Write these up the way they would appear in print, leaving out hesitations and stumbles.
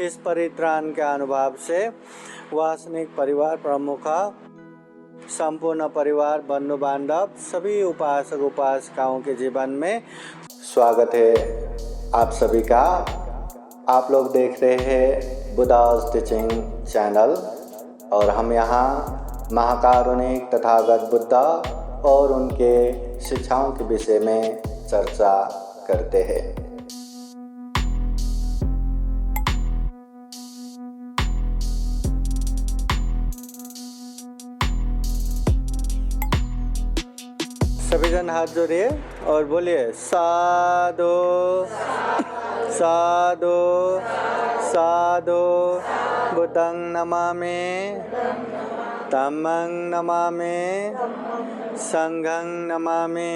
इस परित्राण के अनुभव से वासनिक परिवार प्रमुख, संपूर्ण परिवार, बंधु बांधव, सभी उपासक उपासिकाओं के जीवन में स्वागत है आप सभी का। आप लोग देख रहे हैं बुद्धास टीचिंग चैनल और हम यहाँ महाकारुणिक तथागत बुद्ध और उनके शिक्षाओं के विषय में चर्चा करते हैं। सभी जन हाथ जोड़िए और बोलिए साधु साधु साधु। बुद्धं नमामि, धम्मं नमामि, संघं नमामि।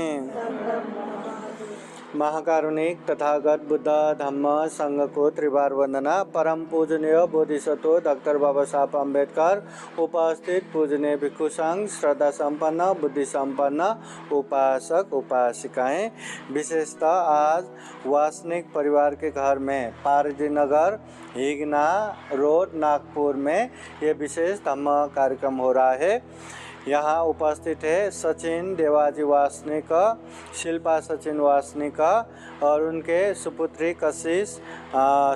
महाकारुणिक तथागत बुद्ध धम्म संघ को त्रिवार वंदना। परम पूजनीय बोधिसत्व डॉक्टर बाबा साहब अम्बेडकर, उपस्थित पूजनीय भिक्षु संघ, श्रद्धा संपन्न बुद्धि संपन्न उपासक उपासिकाएं, विशेषतः आज वासनिक परिवार के घर में पारजी नगर हिगना रोड नागपुर में ये विशेष धम्म कार्यक्रम हो रहा है। यहाँ उपस्थित है सचिन देवाजी वासनिक, शिल्पा सचिन वासनिक और उनके सुपुत्री कशिश,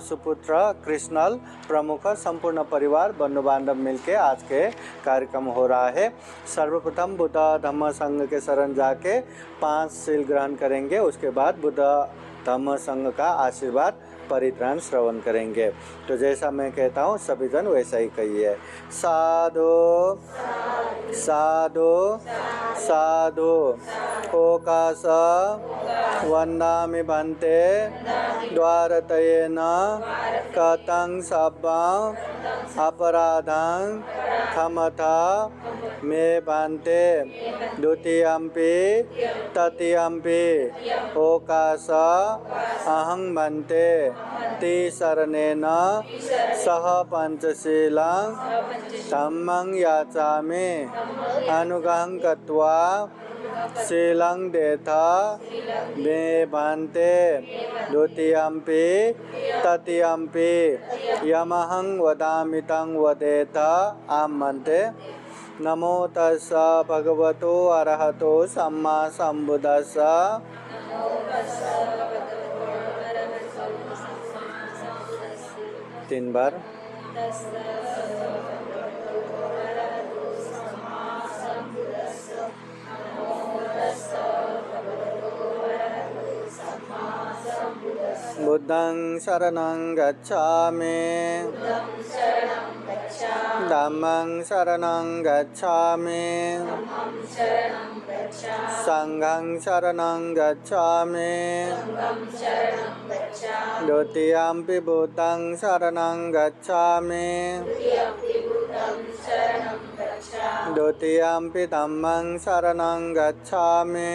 सुपुत्र कृष्णल प्रमुख, संपूर्ण परिवार बंधु बांधव मिलके आज के कार्यक्रम हो रहा है। सर्वप्रथम बुद्ध धम्म संघ के शरण जाके 5 शील ग्रहण करेंगे, उसके बाद बुद्ध धम्म संघ का आशीर्वाद परित्राण श्रवण करेंगे। तो जैसा मैं कहता हूँ सभी जन वैसा ही कहिए। साधु साधु साधु। ओकाश वन्दामि भन्ते द्वारतयेन कथं सब्बं अपराधं क्षमता मे भन्ते। द्वितीयम्पि तृतीयम्पि ओकाश अहं भन्ते। तिसरणेन सह पंचशीलं धम्मं याचामि। अनुगं कृत्वा शीलं देथा मे भन्ते। द्वितीयम्पि तृतीयम्पि यमहं वदामि तं वदेत आं भन्ते। नमो तस्स भगवतो अरहतो सम्मा सम्बुद्धस्स। 3 बार। बुद्धं शरणं गच्छामि, धम्मं शरणं गच्छामि, संघं शरणं गच्छामि। द्वितीयम्पि बुद्धं शरणं गच्छामि। द्वितीयम्पि धम्मं शरणं गच्छामि।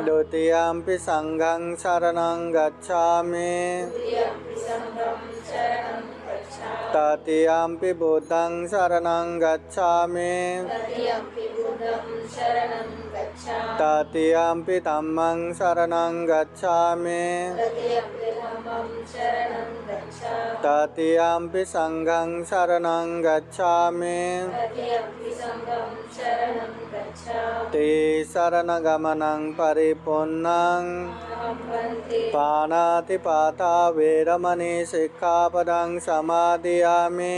द्वितीयम्पि संघं शरणं गच्छामि। तृतीयम्पि बुद्धं शरणं गच्छामि। तृतीयम्पि धम्मं शरणं गच्छामि। तृतीयम्पि संघं शरणं गच्छामि। शरणगमनं परिपूर्णं पाणातिपाता वेरमणि सिक्खापदं समादयामि।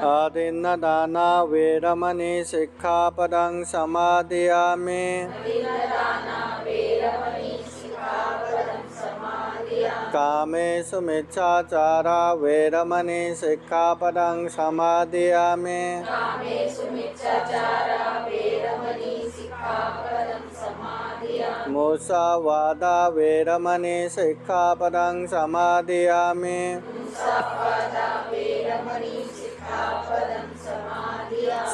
आदिन्नदाना वेरमणि सिक्खापदं समादयामि। कामेषु मिच्छाचारा वेरमणि सिक्खापदं समादयामि। मुसावादा वेरमणि सिक्खापदं समादयामि।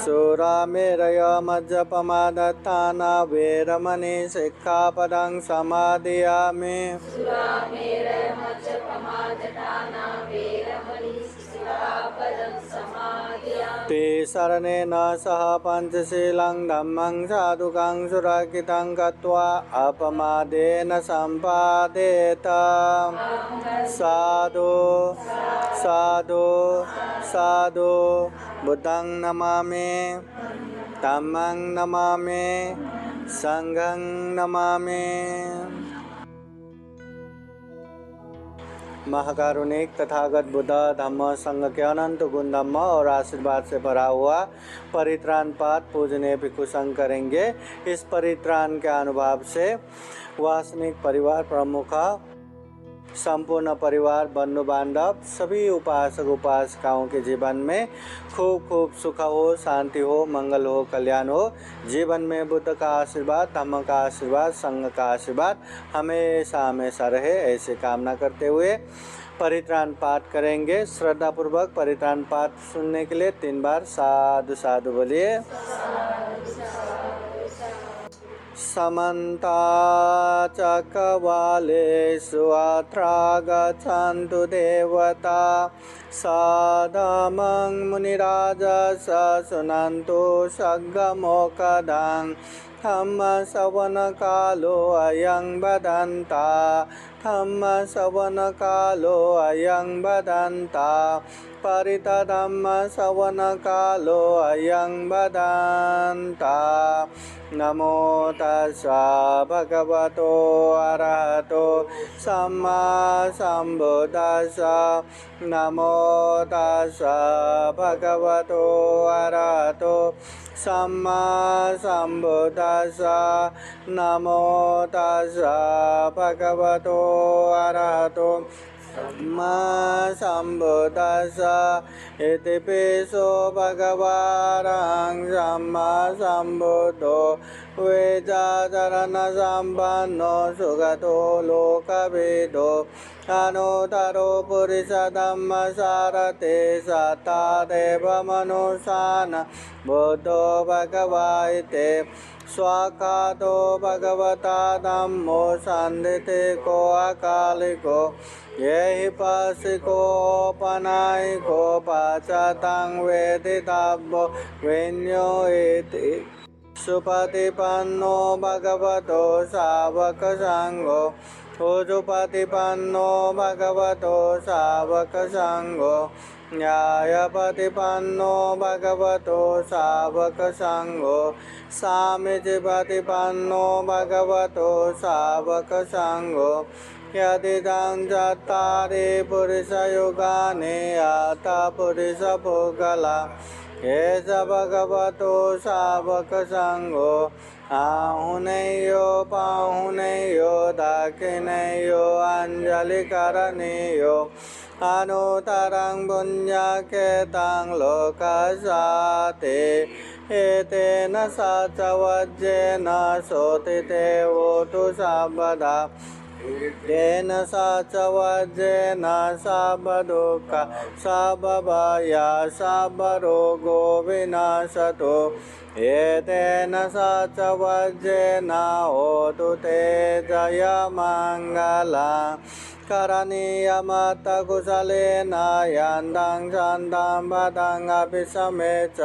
सुरामेरय मज्जपमादत्ताना वेरमणि सिक्खापदं समादयामि। ते शरणेन सह पञ्चशीलं धम्मं साधुकं सुरक्षितं गत्वा अपमादेन सम्पादेत। साधु साधु साधु बुद्धं नमामि धम्मं नमामि संघं नमामि। महाकारुणिक तथागत बुद्ध धम्म संघ के अनंत गुण धम्म और आशीर्वाद से भरा हुआ परित्राण पाठ पूजनीय भिक्षु संघ करेंगे। इस परित्राण के अनुभव से वासनिक परिवार प्रमुख, संपूर्ण परिवार, बंधु बांधव, सभी उपासक उपासिकाओं के जीवन में खूब खूब सुख हो, शांति हो, मंगल हो, कल्याण हो। जीवन में बुद्ध का आशीर्वाद, धम्म का आशीर्वाद, संघ का आशीर्वाद हमेशा हमेशा रहे, ऐसे कामना करते हुए परित्राण पाठ करेंगे। श्रद्धापूर्वक परित्राण पाठ सुनने के लिए 3 बार साधु साधु बोलिए। समन्ता चक्रवालेषु अत्र गच्छन्तु देवता साधमं मुनिराजस शृण्वन्तु सग्गमोकदं धम्मश्रवणकालो अयं वदन्ता धम्मश्रवणकालो अयं वदन्ता परितधम्मश्रवणकालो अयं वदन्ता। नमो तस्सा भगवतो अरहतो सम्मा सम्बुद्धास्सा। नमो तस्सा भगवतो अरहतो सम्मा सम्बुद्धास्सा। नमो तस्सा भगवतो अरहतो सम्मा सम्बुद्धास्सा। इति पिसो भगवान् सम्मा सम्बुद्धो वेदाचरणसम्पन्नो सुगतो लोकविदो अनुत्तरो पुरुषधम्मसारथे सत्तादेव मनुष्यान् बुद्धो भगवते स्वाखातो भगवता धम्मो सन्दितिको अकालिको येहि पासिकोपनायिको पश्चातं वेदितव्यो विन्यो इति सुपतिपन्नो भगवतो सावकसङ्घो उजुपतिपन्नो भगवतो सावकसङ्घो न्यायपतिपन्नो भगवतो सावकसङ्घो सामीचिपतिपन्नो भगवतो सावकसङ्घो। यदिदं चत्वारि पुरुषयुगानि अथ पुरुषपुगला एष भगवतो सावकसङ्घो। आहुनेयो पाहुनेयो दक्षिणेयो अञ्जलिकरणेयो अनुत्तरं पुण्यकेतं लोकसाते। एतेन सचवज्जेन सोतिते वोतु सर्वदा तेन सचवज्जेन सर्वदुःख सर्वभय सर्वरोगो विनाशतो। एतेन सचवज्जेन होतु ते जयमङ्गलम्। करणीयमत कुशलेन यन्दं छन्दं पदं अभिसमे च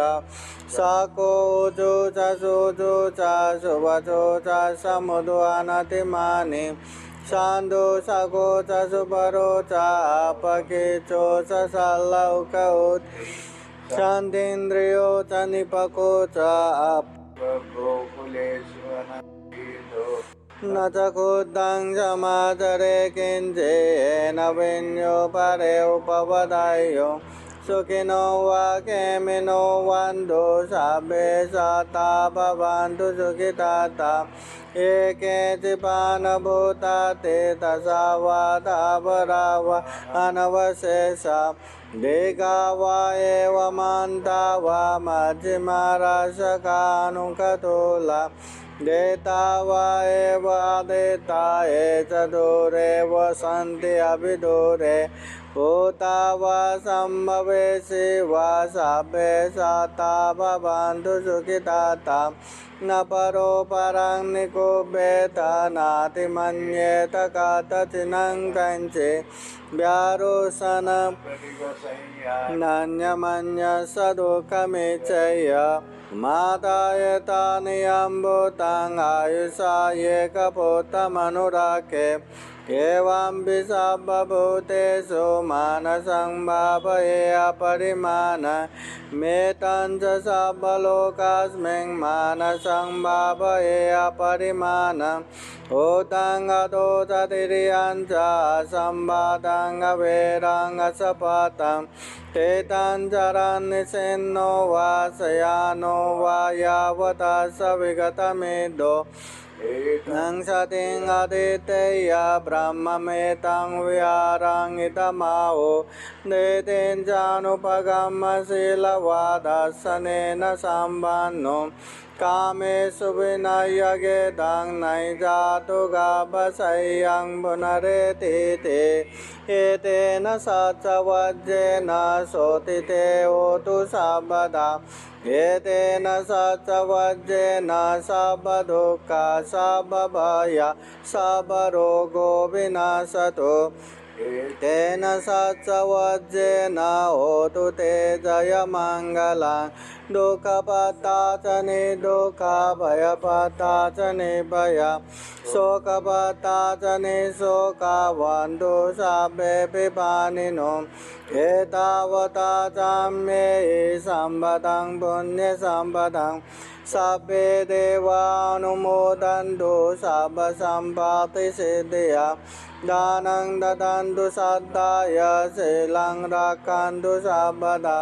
सको ऊजु च सुजु च सुवचो च समुदो अनतिमानि सान्धु सको च सुपरो च अपकिचो च सल्लौकौत् शान्तीन्द्रियो च निपको च न च खुद्धं समाचरे किञ्चेन विन्यो परे उपवदायो सुखिनो वा केमिनो वन्तु सर्वे सता भवन्तु सुखिताः। ये केचिपानभूता ते तसावादावरा वा अनवशेषा देगा वा एवमन्ता वा मध्यमा रसकानुकतुला देता वा एव देता ये च दूरे वसन्ति अभिदूरे भूता वा सम्भवेशि वा सर्वे सता भवन्तु सुखिताः। न परो परं निकुब्येत नाति मन्येत कतचिनं कंचे व्यारोसन नान्यमन्यस दुःखमिच्छय मातायतानि अम्बुतं आयुषा एकपोतमनुराखे एवं विसर्वभूतेषु मानसं भावये अपरिमाण मेतं च सर्वलोकस्मिन् मानसं भावये अपरिमाण ओतं अतो चतिर्यं च संवादं अवेरं असपतं तेतं चरन्निषिन्नो वा शयानो वा यावता स विगतमेदो नං सतिं अदितेय ब्रह्ममेतं विहारं इदमाहो देतेन चानुपगमशीलवादर्शनेन सम्पन्नो कामेषु विनयगेदं नैजातु गावशय्यं पुनरेतिते एतेन सचवज्जेन शोथिते होतु सर्वदा एतेन सचवज्जेन सर्वदुःखा सर्वभया सर्वरोगो विनाशतो तेन सचवज्जेन होतु ते जयमङ्गलं दुःखपताचने दुःखभयपताचने भय शोकपताचने शोकवन्तु सर्वे पिपानिनो एतावता चाम्ये सम्पदं पुण्यसम्पदं सर्वे देवानुमोदन्तु सर्वसम्पत्तिसिद्धिया दानं ददन्तु श्रद्धाय शीलं रक्षन्तु सर्वदा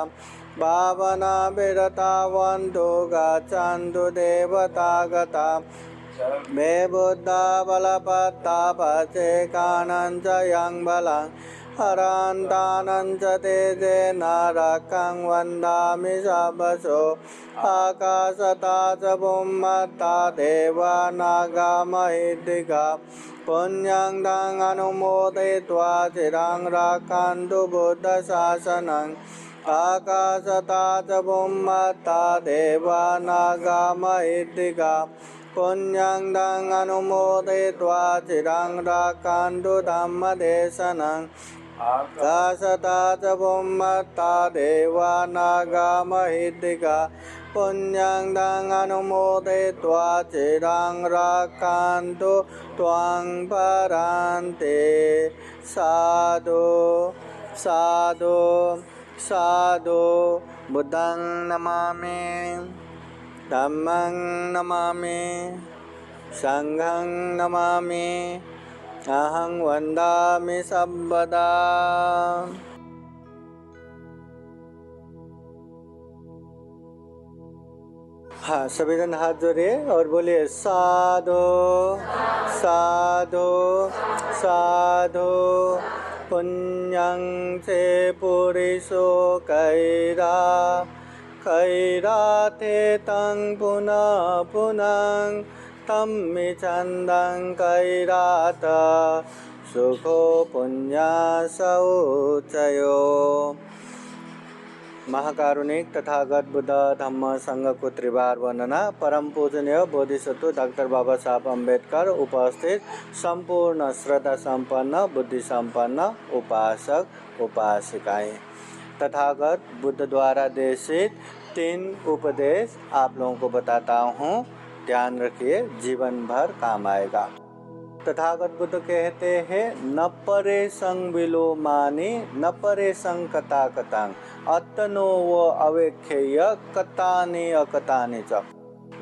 भावना विरतावन्तु गच्छन्तु देवतागता मे बुद्धा बलपत्तापचेकानं च यं बलं हरान्तानं च तेजेन रक्षं वन्दामि सर्वशो आकाशता च भूमत्ता देवानागामहिद्दिगा पुण्यं दं अनुमोदयित्वा चिरं रक्षन्तु बुद्धशासनम् आकाशता च भूमत्ता देवानागामहिद्दिगा पुण्यं दं अनुमोदयित्वा चिरं रक्षन्तु धम्मदेशनम् आकाशता च भूमत्ता देवानागामहिद्दिगा पुण्यं दं अनुमोदयित्वा चिरं रक्षन्तु त्वां परान्ते साधु साधु साधु बुद्धं नमामि धम्मं नमामि संघं नमामि अहं वन्दामि सर्वदा। हाँ, सभी जन हाथ जोड़िए और बोलिए साधु साधु साधु पुण्यं से पुरुषो कैरा कैराते तं पुनः पुनः तम्मि चन्दं कैरात सुखो पुण्यसौचयो। महाकारुणिक तथागत बुद्ध धम्म संघ को त्रिवार वंदना। परम पूजनीय बोधिसत्व डॉक्टर बाबा साहब अम्बेडकर उपस्थित संपूर्ण श्रद्धा संपन्न बुद्धि संपन्न उपासक उपासिकाएं। तथागत बुद्ध द्वारा देशित 3 उपदेश आप लोगों को बताता हूँ, ध्यान रखिए, जीवन भर काम आएगा। तथागत बुद्ध कहते हैं न परे संग विलोमानि न परे संग कथा कथांग अतनो व अवेख्य कथानि अकथानि च।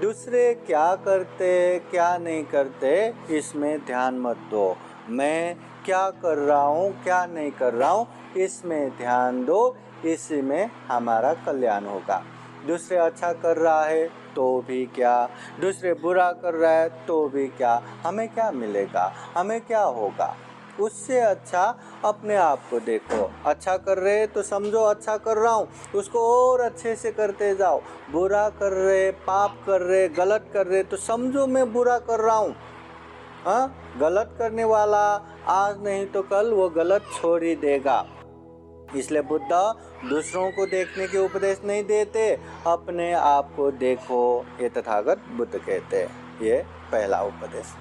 दूसरे क्या करते क्या नहीं करते इसमें ध्यान मत दो, मैं क्या कर रहा हूँ क्या नहीं कर रहा हूँ इसमें ध्यान दो, इसी में हमारा कल्याण होगा। दूसरे अच्छा कर रहा है तो भी क्या, दूसरे बुरा कर रहा है तो भी क्या, हमें क्या मिलेगा, हमें क्या होगा। उससे अच्छा अपने आप को देखो। अच्छा कर रहे तो समझो अच्छा कर रहा हूँ, उसको और अच्छे से करते जाओ। बुरा कर रहे, पाप कर रहे, गलत कर रहे तो समझो मैं बुरा कर रहा हूँ। हाँ, गलत करने वाला आज नहीं तो कल वो गलत छोड़ ही देगा। इसलिए बुद्ध दूसरों को देखने के उपदेश नहीं देते, अपने आप को देखो, ये तथागत बुद्ध कहते हैं। ये पहला उपदेश।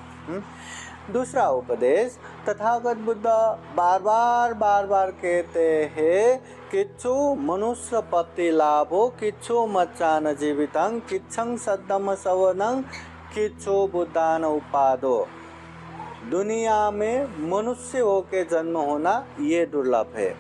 दूसरा उपदेश, तथागत बुद्ध बार बार कहते हैं, किच्छु मनुष्य पत्ति लाभो किच्छु मच्चान जीवितं किच्छं सद्धम सवनं किच्छु बुद्धान उपादो। दुनिया में मनुष्य होके जन्म होना ये दुर्लभ है।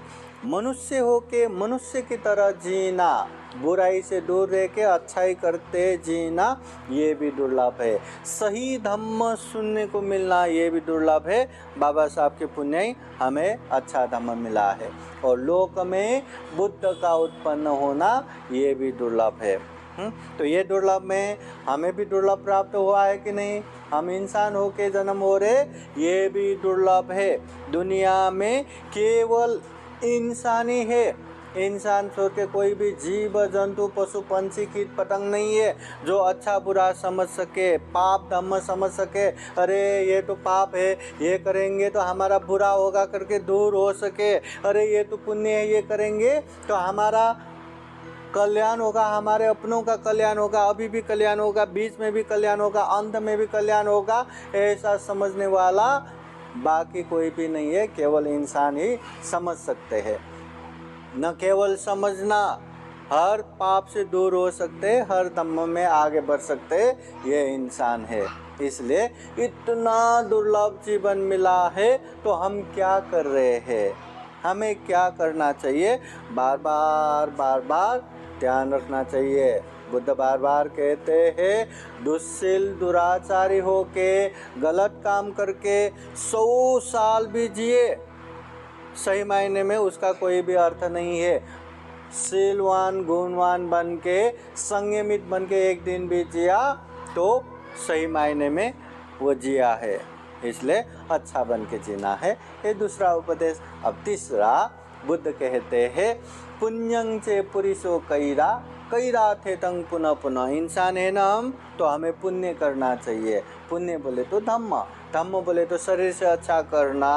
मनुष्य होके मनुष्य की तरह जीना, बुराई से दूर रह के अच्छाई करते जीना, ये भी दुर्लभ है। सही धम्म सुनने को मिलना, ये भी दुर्लभ है। बाबा साहब के पुण्य ही हमें अच्छा धम्म मिला है। और लोक में बुद्ध का उत्पन्न होना, ये भी दुर्लभ है। तो ये दुर्लभ में हमें भी दुर्लभ प्राप्त हुआ है कि नहीं? हम इंसान होके जन्म हो रहे, ये भी दुर्लभ है। दुनिया में केवल इंसान ही है। इंसान छोड़ के कोई भी जीव जंतु पशु पंछी कीट पतंग नहीं है जो अच्छा बुरा समझ सके, पाप धर्म समझ सके। अरे ये तो पाप है, ये करेंगे तो हमारा बुरा होगा करके दूर हो सके। अरे ये तो पुण्य है, ये करेंगे तो हमारा कल्याण होगा, हमारे अपनों का कल्याण होगा, अभी भी कल्याण होगा, बीच में भी कल्याण होगा, अंत में भी कल्याण होगा। ऐसा समझने वाला बाकी कोई भी नहीं है, केवल इंसान ही समझ सकते हैं। न केवल समझना, हर पाप से दूर हो सकते, हर धम्म में आगे बढ़ सकते, ये इंसान है। इसलिए इतना दुर्लभ जीवन मिला है तो हम क्या कर रहे हैं? हमें क्या करना चाहिए? बार बार ध्यान रखना चाहिए। बुद्ध बार बार कहते हैं, दुष्शील दुराचारी होके गलत काम करके 100 साल भी जिए, सही मायने में उसका कोई भी अर्थ नहीं है। शीलवान गुणवान बन के, संयमित बन के एक दिन भी जिया तो सही मायने में वो जिया है। इसलिए अच्छा बन के जीना है। ये दूसरा उपदेश। अब तीसरा, बुद्ध कहते हैं, पुण्यं चे पुरुषो कैरा कैरा थे तंग पुनः पुनः। इंसान है ना हम, तो हमें पुण्य करना चाहिए। पुण्य बोले तो धम्म, धम्म बोले तो शरीर से अच्छा करना,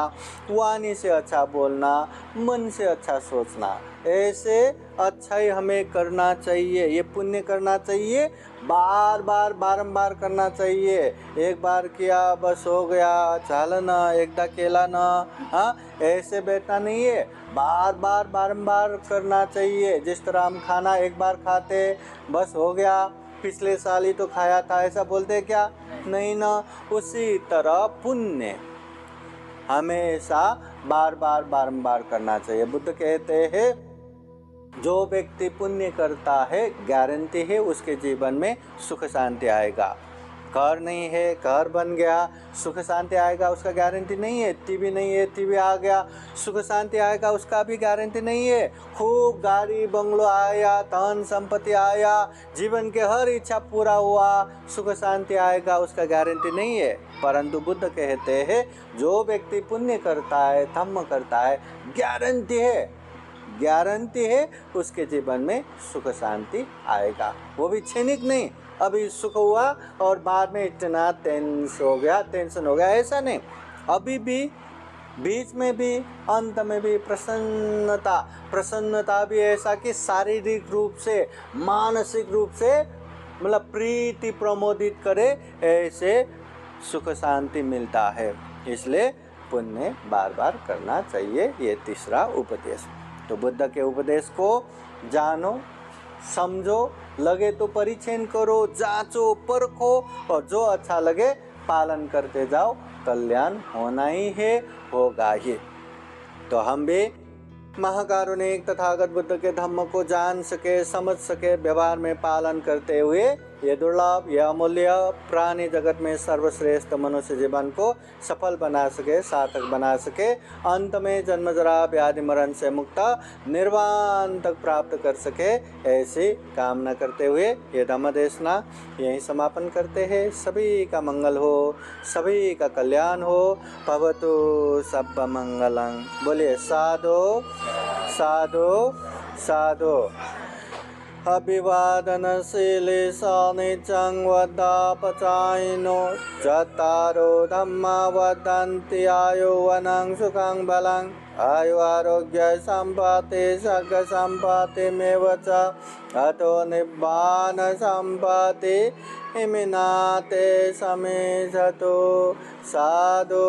वाणी से अच्छा बोलना, मन से अच्छा सोचना, ऐसे अच्छा ही हमें करना चाहिए। ये पुण्य करना चाहिए, बारंबार करना चाहिए। एक बार किया बस हो गया, चल ना एकदा केला ना, हाँ ऐसे बैठना नहीं है, बारंबार करना चाहिए। जिस तरह हम खाना एक बार खाते बस हो गया, पिछले साल ही तो खाया था, ऐसा बोलते क्या? नहीं ना। उसी तरह पुण्य हमेशा बारंबार करना चाहिए। बुद्ध कहते हैं, जो व्यक्ति पुण्य करता है गारंटी है उसके जीवन में सुख शांति आएगा। घर नहीं है, घर बन गया, सुख शांति आएगा उसका गारंटी नहीं है। टीवी नहीं है, टीवी आ गया, सुख शांति आएगा उसका भी गारंटी नहीं है। खूब गाड़ी बंगलो आया, धन संपत्ति आया, जीवन के हर इच्छा पूरा हुआ, सुख शांति आएगा उसका गारंटी नहीं है। परंतु बुद्ध कहते हैं, जो व्यक्ति पुण्य करता है, धम्म करता है, गारंटी है उसके जीवन में सुख शांति आएगा। वो भी क्षणिक नहीं, अभी सुख हुआ और बाद में इतना टेंशन हो गया, ऐसा नहीं। अभी भी, बीच में भी, अंत में भी प्रसन्नता भी ऐसा कि शारीरिक रूप से, मानसिक रूप से मतलब प्रीति प्रमोदित करे, ऐसे सुख शांति मिलता है। इसलिए पुण्य बार करना चाहिए। ये तीसरा उपदेश। तो बुद्ध के उपदेश को जानो, समझो, लगे तो परिचय करो, जांचो, परखो, और जो अच्छा लगे पालन करते जाओ, कल्याण होना ही है, होगा ही। तो हम भी महाकारुणिक तथागत बुद्ध के धम्म को जान सके, समझ सके, व्यवहार में पालन करते हुए ये दुर्लभ, ये अमूल्य प्राणी जगत में सर्वश्रेष्ठ मनुष्य जीवन को सफल बना सके, सार्थक बना सके, अंत में जन्म जरा व्याधि मरण से मुक्त निर्वाण तक प्राप्त कर सके, ऐसी कामना करते हुए ये धम्म देशना यहीं समापन करते हैं। सभी का मंगल हो, सभी का कल्याण हो। भवतु सब्ब मंगलं। बोलिए साधु साधु साधु। अभिवादनशीलिसा नित्यं वदापचायिनो चत्तारो धम्मा वदन्ति आयुवनं सुखं बलं आयु आरोग्य सम्पत्ति सर्ग सम्पत्तिमेव च अतो निब्बान सम्पत्ति इमिनाते समेधतो साधु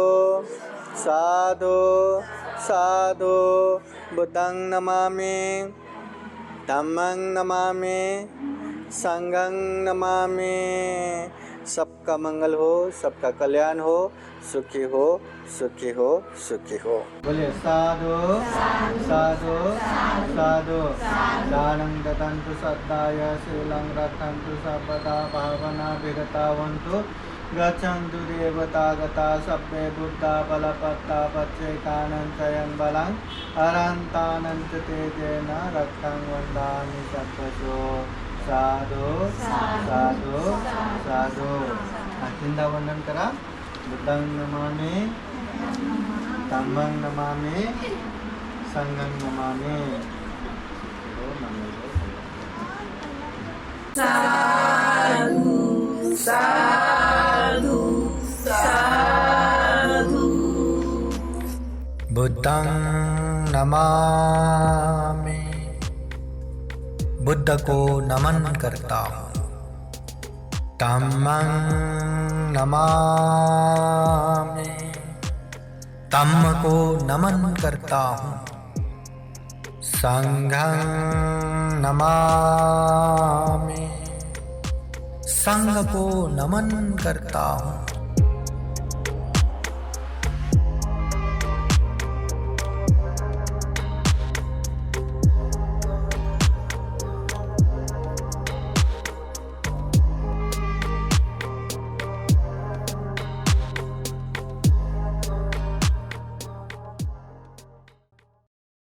साधु साधु बुद्धं नमामि धम्मं नमामि संघं नमामि। सबका मंगल हो, सबका कल्याण हो, सुखी हो, सुखी हो, सुखी हो। बोलिए साधु साधु साधु। दानं ददन्तु सद्दाय शीलं रक्षन्तु सर्वदा भावना विगतावन्तु गच्छन्तु देवता गता सभ्ये बुद्धा बलपत्ता पच्चैकानन्तयं बलं अरन्तानन्त तेजेन रक्षं वन्दामि सर्वशो साधु साधु साधु। चिंता वंदन करा। बुद्धं नमामि धम्मं नमामि संघं नमामि। साधु साधु साधु। बुद्धं नमामि, बुद्ध को नमन करता हूँ। धम्मं नमामि, धम्म को नमन करता हूँ। संघं नमामि, संघ को नमन करता हूँ।